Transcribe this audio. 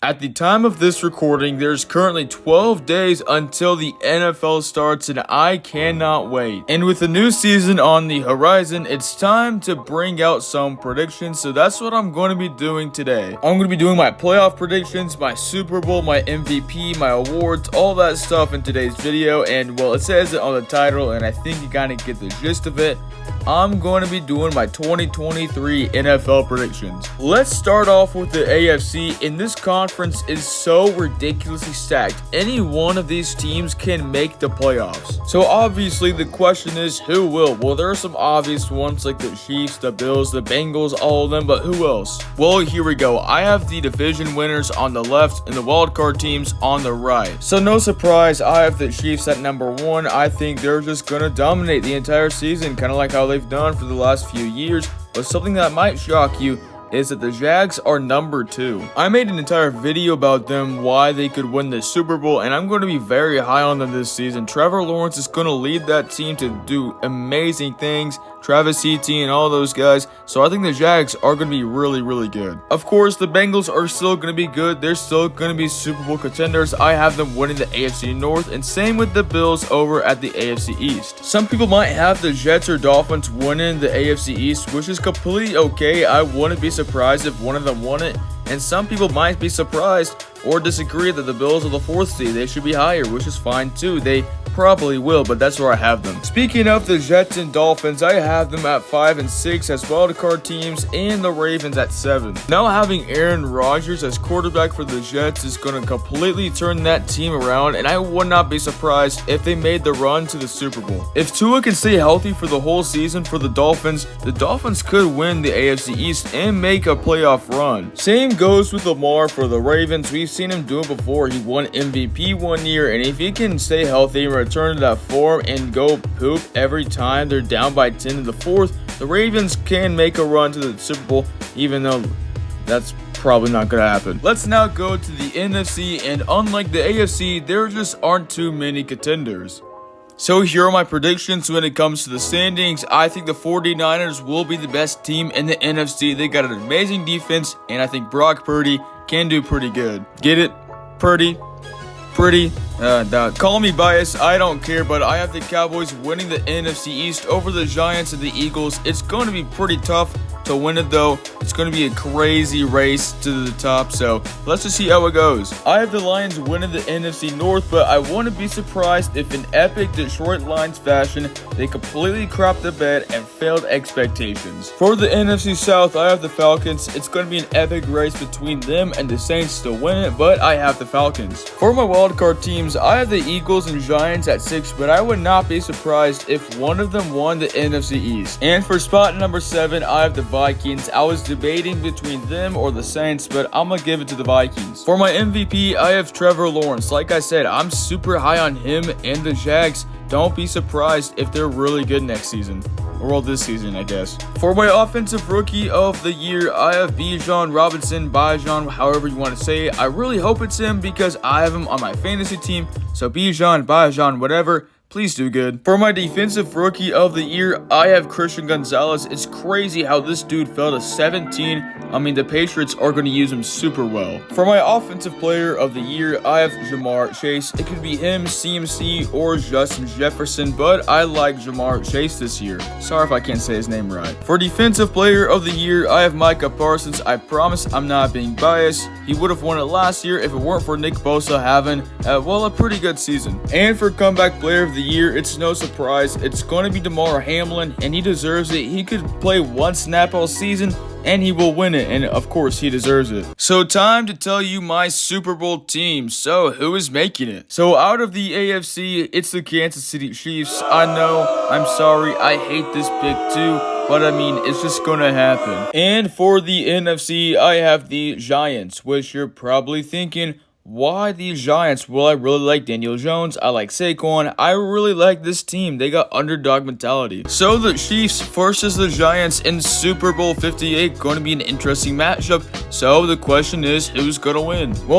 At the time of this recording, there's currently 12 days until the NFL starts, and I cannot wait. And with the new season on the horizon, it's time to bring out some predictions, so that's what I'm going to be doing today. I'm going to be doing my playoff predictions, my Super Bowl, my MVP, my awards, all that stuff in today's video, and well, it says it on the title, and I think you kind of get the gist of it. I'm going to be doing my 2023 NFL predictions. Let's start off with the AFC. In this conference is so ridiculously stacked. Any one of these teams can make the playoffs. So obviously the question is, who will? Well, there are some obvious ones like the Chiefs, the Bills, the Bengals, all of them, but who else? Well, here we go. I have the division winners on the left and the wildcard teams on the right. So no surprise, I have the Chiefs at number 1. I think they're just going to dominate the entire season, kind of like how they've done for the last few years. But something that might shock you is that the Jags are number 2. I made an entire video about them, why they could win the Super Bowl, and I'm going to be very high on them this season. Trevor Lawrence is going to lead that team to do amazing things. Travis Etienne and all those guys. So I think the Jags are going to be really, really good. Of course, the Bengals are still going to be good. They're still going to be Super Bowl contenders. I have them winning the AFC North, and same with the Bills over at the AFC East. Some people might have the Jets or Dolphins winning the AFC East, which is completely okay. I wouldn't be surprised if one of them won it. And some people might be surprised or disagree that the Bills are the 4th seed. They should be higher, which is fine too. They probably will, but that's where I have them. Speaking of the Jets and Dolphins, I have them at 5 and 6 as wildcard teams, and the Ravens at 7. Now having Aaron Rodgers as quarterback for the Jets is going to completely turn that team around, and I would not be surprised if they made the run to the Super Bowl. If Tua can stay healthy for the whole season for the Dolphins could win the AFC East and make a playoff run. Same goes with Lamar for the Ravens. We've seen him do it before. He won MVP one year, and if he can stay healthy and return to that form and go poop every time they're down by 10 in the 4th, the Ravens can make a run to the Super Bowl, even though that's probably not going to happen. Let's now go to the NFC, and unlike the AFC, there just aren't too many contenders. So here are my predictions when it comes to the standings. I think the 49ers will be the best team in the NFC. They got an amazing defense, and I think Brock Purdy can do pretty good. Get it? Purdy? Call me biased, I don't care, but I have the Cowboys winning the NFC East over the Giants and the Eagles. It's going to be pretty tough to win it though. It's going to be a crazy race to the top, so let's just see how it goes. I have the Lions winning the NFC North, but I wouldn't be surprised if in epic Detroit Lions fashion, they completely crapped the bed and failed expectations. For the NFC South, I have the Falcons. It's going to be an epic race between them and the Saints to win it, but I have the Falcons. For my wildcard teams, I have the Eagles and Giants at 6, but I would not be surprised if one of them won the NFC East. And for spot number 7, I have the Vikings. I was debating between them or the Saints, but I'm gonna give it to the Vikings. For my MVP, I have Trevor Lawrence. Like I said, I'm super high on him and the Jags. Don't be surprised if they're really good next season. Or this season, I guess. For my offensive rookie of the year, I have Bijan Robinson, however you want to say it. I really hope it's him because I have him on my fantasy team. So Bijan, whatever. Please do good. For my defensive rookie of the year, I have Christian Gonzalez. It's crazy how this dude fell to 17. I mean, the Patriots are going to use him super well. For my offensive player of the year, I have Ja'Marr Chase. It could be him, CMC, or Justin Jefferson, but I like Ja'Marr Chase this year. Sorry if I can't say his name right. For defensive player of the year, I have Micah Parsons. I promise I'm not being biased. He would have won it last year if it weren't for Nick Bosa having, a pretty good season. And for comeback player of the year, it's no surprise. It's going to be Damar Hamlin, and he deserves it. He could play one snap all season, and he will win it, and of course he deserves it. So time to tell you my Super Bowl team. So who is making it? So out of the AFC, it's the Kansas City Chiefs. I know, I'm sorry, I hate this pick too, but I mean, it's just gonna happen. And for the NFC, I have the Giants, which you're probably thinking, why the Giants? Well, I really like Daniel Jones. I like Saquon. I really like this team. They got underdog mentality. So the Chiefs versus the Giants in Super Bowl 58. Going to be an interesting matchup. So the question is, who's going to win? Well,